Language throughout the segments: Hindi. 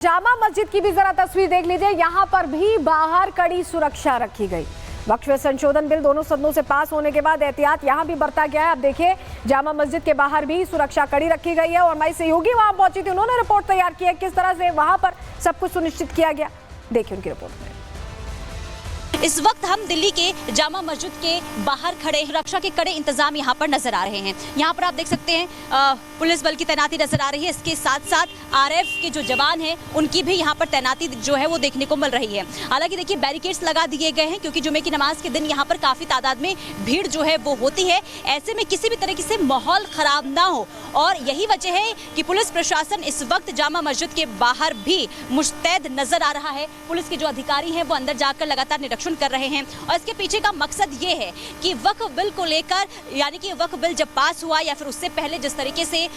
जामा मस्जिद की भी जरा तस्वीर देख लीजिए। यहाँ पर भी बाहर कड़ी सुरक्षा रखी गई। वक्फ संशोधन बिल दोनों सदनों से पास होने के बाद एहतियात यहाँ भी बरता गया है। अब देखिए जामा मस्जिद के बाहर भी सुरक्षा कड़ी रखी गई है और हमारी सहयोगी वहां पहुंची थी, उन्होंने रिपोर्ट तैयार की है किस तरह से वहां पर सब कुछ सुनिश्चित किया गया। देखिए उनकी रिपोर्ट में। इस वक्त हम दिल्ली के जामा मस्जिद के बाहर खड़े सुरक्षा के कड़े इंतजाम यहाँ पर नजर आ रहे हैं। यहाँ पर आप देख सकते हैं पुलिस बल की तैनाती नजर आ रही है। इसके साथ साथ आरएफ के जो जवान हैं उनकी भी यहाँ पर तैनाती जो है वो देखने को मिल रही है। हालांकि देखिए बैरिकेड्स लगा दिए गए हैं क्योंकि जुमे की नमाज के दिन यहाँ पर काफी तादाद में भीड़ जो है वो होती है। ऐसे में किसी भी तरीके से माहौल खराब ना हो और यही वजह है कि पुलिस प्रशासन इस वक्त जामा मस्जिद के बाहर भी मुस्तैद नजर आ रहा है। पुलिस के जो अधिकारी हैं वो अंदर जाकर लगातार निरीक्षण कर रहे हैं और इसके पीछे का मकसद ये है कि वक्फ बिल को लेकर, यानी कि वक्फ बिल जब पास हुआ या फिर उससे पहले जिस तरीके से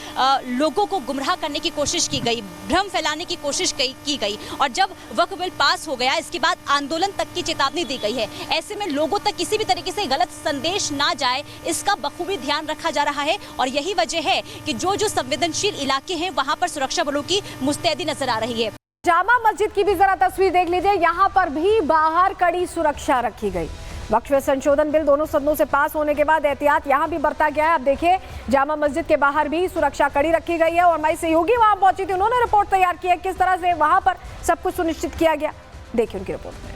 लोगों को गुमराह करने की कोशिश की गई, भ्रम फैलाने की कोशिश की गई और जब वक्फ बिल पास हो गया इसके बाद आंदोलन तक की चेतावनी दी गई है। ऐसे में लोगों तक किसी भी तरीके से गलत संदेश ना जाए इसका बखूबी ध्यान रखा जा रहा है और यही वजह है कि जो संवेदनशील इलाके हैं वहां पर सुरक्षा बलों की मुस्तैदी नजर आ रही है। जामा मस्जिद की भी जरा तस्वीर देख लीजिए। यहाँ पर भी बाहर कड़ी सुरक्षा रखी गई। वक्फ संशोधन बिल दोनों सदनों से पास होने के बाद एहतियात यहाँ भी बरता गया है। अब देखिए जामा मस्जिद के बाहर भी सुरक्षा कड़ी रखी गई है और हमारी सहयोगी वहां पहुंची थी, उन्होंने रिपोर्ट तैयार की है किस तरह से वहां पर सब कुछ सुनिश्चित किया गया। देखिए उनकी रिपोर्ट में।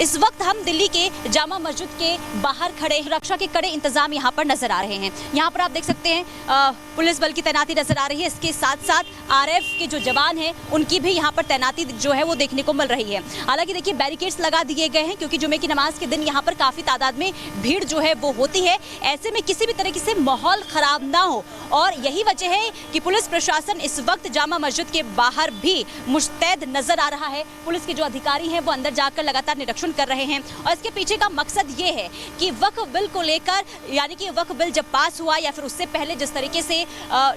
इस वक्त हम दिल्ली के जामा मस्जिद के बाहर खड़े सुरक्षा के कड़े इंतजाम यहाँ पर नजर आ रहे हैं। यहाँ पर आप देख सकते हैं पुलिस बल की तैनाती नजर आ रही है। इसके साथ साथ आरएफ के जो जवान हैं उनकी भी यहाँ पर तैनाती जो है वो देखने को मिल रही है। हालांकि देखिए बैरिकेड्स लगा दिए गए हैं क्योंकि जुमे की नमाज के दिन यहाँ पर काफी तादाद में भीड़ जो है वो होती है। ऐसे में किसी भी तरीके से माहौल खराब ना हो और यही वजह है कि पुलिस प्रशासन इस वक्त जामा मस्जिद के बाहर भी मुस्तैद नजर आ रहा है। पुलिस के जो अधिकारी हैं वो अंदर जाकर लगातार निरीक्षण कर रहे हैं और इसके पीछे का मकसद ये है कि वक्फ बिल को लेकर, यानी कि वक्फ बिल जब पास हुआ या फिर उससे पहले जिस तरीके से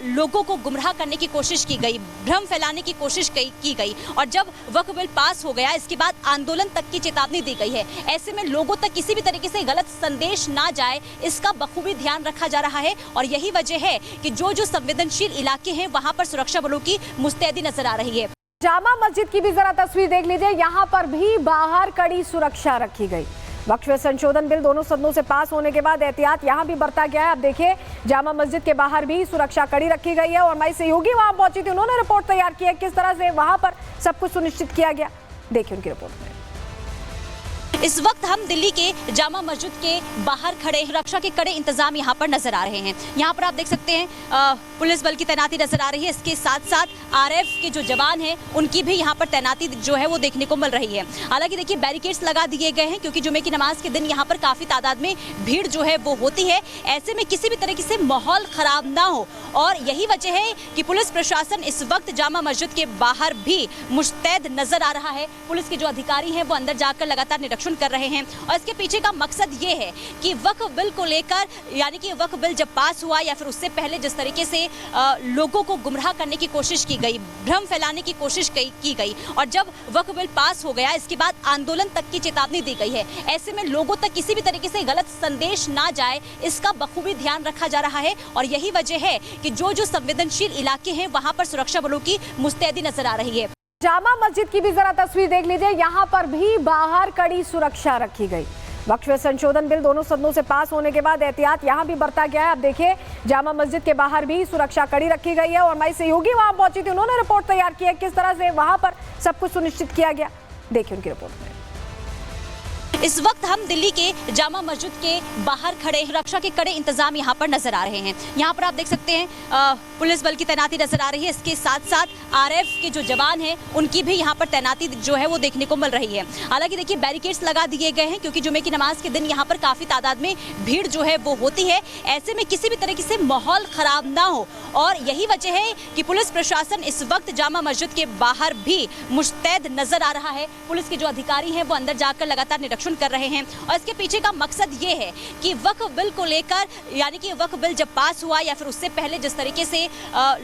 लोगों को गुमराह करने की कोशिश की गई, भ्रम फैलाने की कोशिश की गई और जब वक्फ बिल पास हो गया इसके बाद आंदोलन तक की चेतावनी दी गई है। ऐसे में लोगों तक किसी भी तरीके से गलत संदेश ना जाए इसका बखूबी ध्यान रखा जा रहा है और यही वजह है कि जो संवेदनशील इलाके हैं वहां पर सुरक्षा बलों की मुस्तैदी नजर आ रही है। जामा मस्जिद की भी जरा तस्वीर देख लीजिए। यहाँ पर भी बाहर कड़ी सुरक्षा रखी गई। वक्फ संशोधन बिल दोनों सदनों से पास होने के बाद एहतियात यहाँ भी बरता गया है। अब देखिए जामा मस्जिद के बाहर भी सुरक्षा कड़ी रखी गई है और हमारी सहयोगी वहां पहुंची थी, उन्होंने रिपोर्ट तैयार की है किस तरह से वहां पर सब कुछ सुनिश्चित किया गया। देखिए उनकी रिपोर्ट में। इस वक्त हम दिल्ली के जामा मस्जिद के बाहर खड़े सुरक्षा के कड़े इंतजाम यहाँ पर नजर आ रहे हैं। यहाँ पर आप देख सकते हैं पुलिस बल की तैनाती नजर आ रही है। इसके साथ साथ आरएफ के जो जवान हैं उनकी भी यहाँ पर तैनाती जो है वो देखने को मिल रही है। हालांकि देखिए बैरिकेड्स लगा दिए गए हैं क्योंकि जुमे की नमाज के दिन यहाँ पर काफी तादाद में भीड़ जो है वो होती है। ऐसे में किसी भी तरीके से माहौल खराब ना हो और यही वजह है कि पुलिस प्रशासन इस वक्त जामा मस्जिद के बाहर भी मुस्तैद नजर आ रहा है। पुलिस के जो अधिकारी हैं वो अंदर जाकर लगातार निरीक्षण कर रहे हैं और इसके पीछे का मकसद ये है कि वक्फ बिल को लेकर, यानी कि वक्फ बिल जब पास हुआ या फिर उससे पहले जिस तरीके से लोगों को गुमराह करने की कोशिश की गई, भ्रम फैलाने की कोशिश की गई और जब वक्फ बिल पास हो गया इसके बाद आंदोलन तक की चेतावनी दी गई है। ऐसे में लोगों तक किसी भी तरीके से गलत संदेश ना जाए इसका बखूबी ध्यान रखा जा रहा है और यही वजह है कि जो संवेदनशील इलाके हैं वहां पर सुरक्षा बलों की मुस्तैदी नजर आ रही है। जामा मस्जिद की भी जरा तस्वीर देख लीजिए। यहाँ पर भी बाहर कड़ी सुरक्षा रखी गई। वक्फ संशोधन बिल दोनों सदनों से पास होने के बाद एहतियात यहाँ भी बरता गया है। अब देखिए जामा मस्जिद के बाहर भी सुरक्षा कड़ी रखी गई है और हमारी सहयोगी वहां पहुंची थी, उन्होंने रिपोर्ट तैयार की है किस तरह से वहां पर सब कुछ सुनिश्चित किया गया। देखिए उनकी रिपोर्ट में। इस वक्त हम दिल्ली के जामा मस्जिद के बाहर खड़े सुरक्षा के कड़े इंतजाम यहाँ पर नजर आ रहे हैं। यहाँ पर आप देख सकते हैं पुलिस बल की तैनाती नजर आ रही है। इसके साथ साथ आरएफ के जो जवान हैं उनकी भी यहाँ पर तैनाती जो है वो देखने को मिल रही है। हालांकि देखिए बैरिकेड्स लगा दिए गए हैं क्योंकि जुमे की नमाज के दिन यहाँ पर काफी तादाद में भीड़ जो है वो होती है। ऐसे में किसी भी तरीके से माहौल खराब ना हो और यही वजह है कि पुलिस प्रशासन इस वक्त जामा मस्जिद के बाहर भी मुस्तैद नजर आ रहा है। पुलिस के जो अधिकारी हैं वो अंदर जाकर लगातार निरीक्षण निरीक्षण कर रहे हैं। और इसके पीछे का मकसद ये है कि वक्फ बिल को लेकर, यानी कि वक्फ बिल जब पास हुआ या फिर उससे पहले जिस तरीके से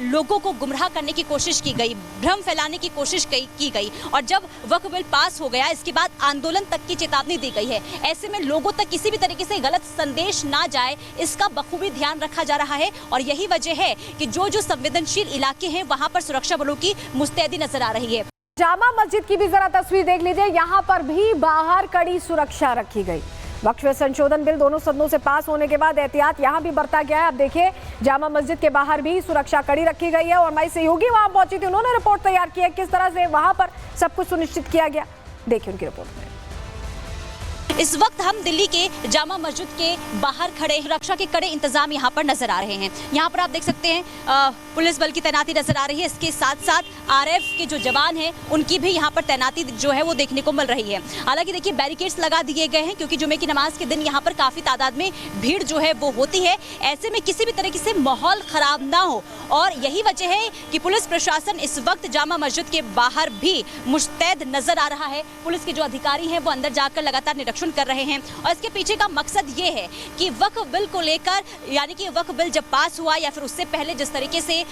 लोगों को गुमराह करने की कोशिश की गई, भ्रम फैलाने की कोशिश की गई, और जब वक्फ बिल पास हो गया इसके बाद आंदोलन तक की चेतावनी दी गई है। ऐसे में लोगों तक किसी भी तरीके से गलत संदेश ना जाए, इसका बखूबी ध्यान रखा जा रहा है। और यही वजह है कि जो संवेदनशील इलाके हैं वहां पर सुरक्षा बलों की मुस्तैदी नजर आ रही है। जामा मस्जिद की भी जरा तस्वीर देख लीजिए। यहाँ पर भी बाहर कड़ी सुरक्षा रखी गई। वक्फ संशोधन बिल दोनों सदनों से पास होने के बाद एहतियात यहाँ भी बरता गया है। अब देखिए, जामा मस्जिद के बाहर भी सुरक्षा कड़ी रखी गई है और हमारी सहयोगी वहां पहुंची थी, उन्होंने रिपोर्ट तैयार की है किस तरह से वहां पर सब कुछ सुनिश्चित किया गया। देखिए उनकी रिपोर्ट में। इस वक्त हम दिल्ली के जामा मस्जिद के बाहर खड़े, सुरक्षा के कड़े इंतजाम यहाँ पर नजर आ रहे हैं। यहाँ पर आप देख सकते हैं पुलिस बल की तैनाती नजर आ रही है। इसके साथ साथ आरएफ के जो जवान हैं उनकी भी यहाँ पर तैनाती जो है वो देखने को मिल रही है। हालांकि देखिए, बैरिकेड्स लगा दिए गए हैं क्योंकि जुमे की नमाज के दिन यहाँ पर काफी तादाद में भीड़ जो है वो होती है। ऐसे में किसी भी तरीके से माहौल खराब ना हो, और यही वजह है कि पुलिस प्रशासन इस वक्त जामा मस्जिद के बाहर भी मुस्तैद नजर आ रहा है। पुलिस के जो अधिकारी हैं वो अंदर जाकर लगातार निरीक्षण कर रहे हैं। और इसके पीछे का मकसद ये है कि वक्फ बिल को लेकर, यानी कि वक्फ बिल जब पास हुआ या फिर उससे पहले जिस तरीके से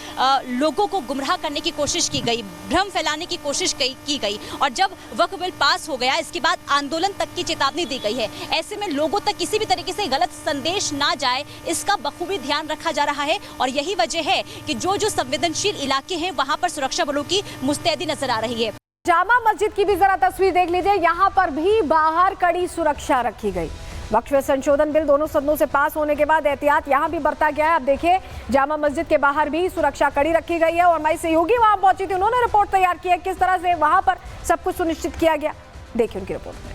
लोगों को गुमराह करने की कोशिश की गई, भ्रम फैलाने की कोशिश की गई, और जब वक्फ बिल पास हो गया इसके बाद आंदोलन तक की चेतावनी दी गई है। ऐसे में लोगों तक किसी भी तरीके से गलत संदेश ना जाए, इसका बखूबी ध्यान रखा जा रहा है। और यही वजह है कि जो संवेदनशील इलाके हैं वहां पर सुरक्षा बलों की मुस्तैदी नजर आ रही है। जामा मस्जिद की भी जरा तस्वीर देख लीजिए। यहाँ पर भी बाहर कड़ी सुरक्षा रखी गई। वक्फ संशोधन बिल दोनों सदनों से पास होने के बाद एहतियात यहाँ भी बरता गया है। अब देखिए, जामा मस्जिद के बाहर भी सुरक्षा कड़ी रखी गई है और हमारी सहयोगी वहां पहुंची थी, उन्होंने रिपोर्ट तैयार की है किस तरह से वहां पर सब कुछ सुनिश्चित किया गया। देखिए उनकी रिपोर्ट में।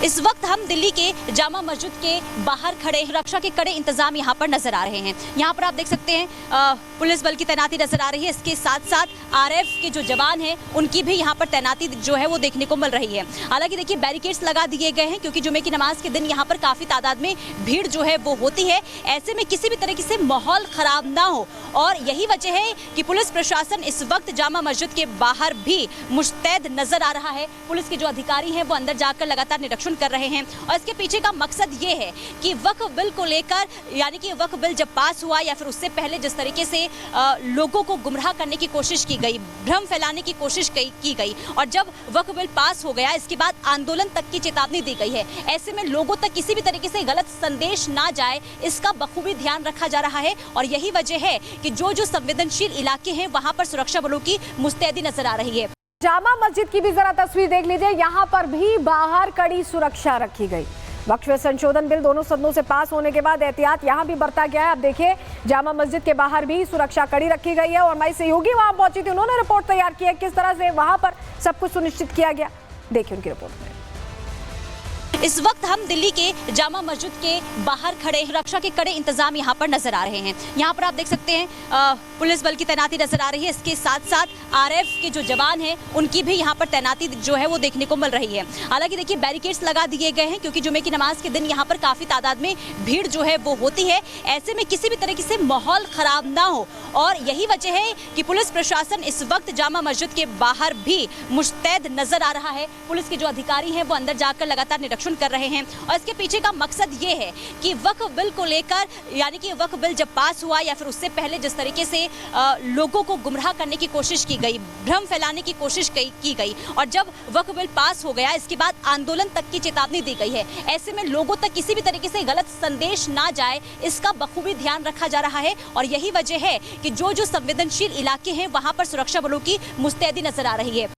इस वक्त हम दिल्ली के जामा मस्जिद के बाहर खड़े, सुरक्षा के कड़े इंतजाम यहाँ पर नजर आ रहे हैं। यहाँ पर आप देख सकते हैं पुलिस बल की तैनाती नजर आ रही है। इसके साथ साथ आरएफ के जो जवान हैं उनकी भी यहाँ पर तैनाती जो है वो देखने को मिल रही है। हालांकि देखिए, बैरिकेड्स लगा दिए गए हैं क्योंकि जुमे की नमाज के दिन यहाँ पर काफी तादाद में भीड़ जो है वो होती है। ऐसे में किसी भी तरीके से माहौल खराब ना हो, और यही वजह है कि पुलिस प्रशासन इस वक्त जामा मस्जिद के बाहर भी मुस्तैद नजर आ रहा है। पुलिस के जो अधिकारी हैं वो अंदर जाकर लगातार निरीक्षण कर रहे हैं। और इसके पीछे का मकसद ये है कि वक्फ बिल को लेकर, यानी कि वक्फ बिल जब पास हुआ या फिर उससे पहले जिस तरीके से लोगों को गुमराह करने की कोशिश की गई, भ्रम फैलाने की कोशिश की गई, और जब वक्फ बिल पास हो गया इसके बाद आंदोलन तक की चेतावनी दी गई है। ऐसे में लोगों तक किसी भी तरीके से गलत संदेश ना जाए, इसका बखूबी ध्यान रखा जा रहा है। और यही वजह है कि जो संवेदनशील इलाके हैं वहां पर सुरक्षा बलों की मुस्तैदी नजर आ रही है। जामा मस्जिद की भी जरा तस्वीर देख लीजिए। यहाँ पर भी बाहर कड़ी सुरक्षा रखी गई। वक्फ संशोधन बिल दोनों सदनों से पास होने के बाद एहतियात यहाँ भी बरता गया है। अब देखिए, जामा मस्जिद के बाहर भी सुरक्षा कड़ी रखी गई है और हमारी सहयोगी वहां पहुंची थी, उन्होंने रिपोर्ट तैयार की है किस तरह से वहां पर सब कुछ सुनिश्चित किया गया। देखिए उनकी रिपोर्ट में। इस वक्त हम दिल्ली के जामा मस्जिद के बाहर खड़े, सुरक्षा के कड़े इंतजाम यहाँ पर नजर आ रहे हैं। यहाँ पर आप देख सकते हैं पुलिस बल की तैनाती नजर आ रही है। इसके साथ साथ आरएफ के जो जवान हैं उनकी भी यहाँ पर तैनाती जो है वो देखने को मिल रही है। हालांकि देखिए, बैरिकेड्स लगा दिए गए हैं क्योंकि जुमे की नमाज के दिन यहाँ पर काफी तादाद में भीड़ जो है वो होती है। ऐसे में किसी भी तरीके से माहौल खराब ना हो, और यही वजह है कि पुलिस प्रशासन इस वक्त जामा मस्जिद के बाहर भी मुस्तैद नजर आ रहा है। पुलिस के जो अधिकारी हैं वो अंदर जाकर लगातार निरीक्षण कर रहे हैं। और इसके पीछे का मकसद ये है कि वक्फ बिल को लेकर, यानी कि वक्फ बिल जब पास हुआ या फिर उससे पहले जिस तरीके से लोगों को गुमराह करने की कोशिश की गई, भ्रम फैलाने की कोशिश की गई, और जब वक्फ बिल पास हो गया इसके बाद आंदोलन तक की चेतावनी दी गई है। ऐसे में लोगों तक किसी भी तरीके से गलत संदेश ना जाए, इसका बखूबी ध्यान रखा जा रहा है। और यही वजह है कि जो संवेदनशील इलाके हैं वहां पर सुरक्षा बलों की मुस्तैदी नजर आ रही है।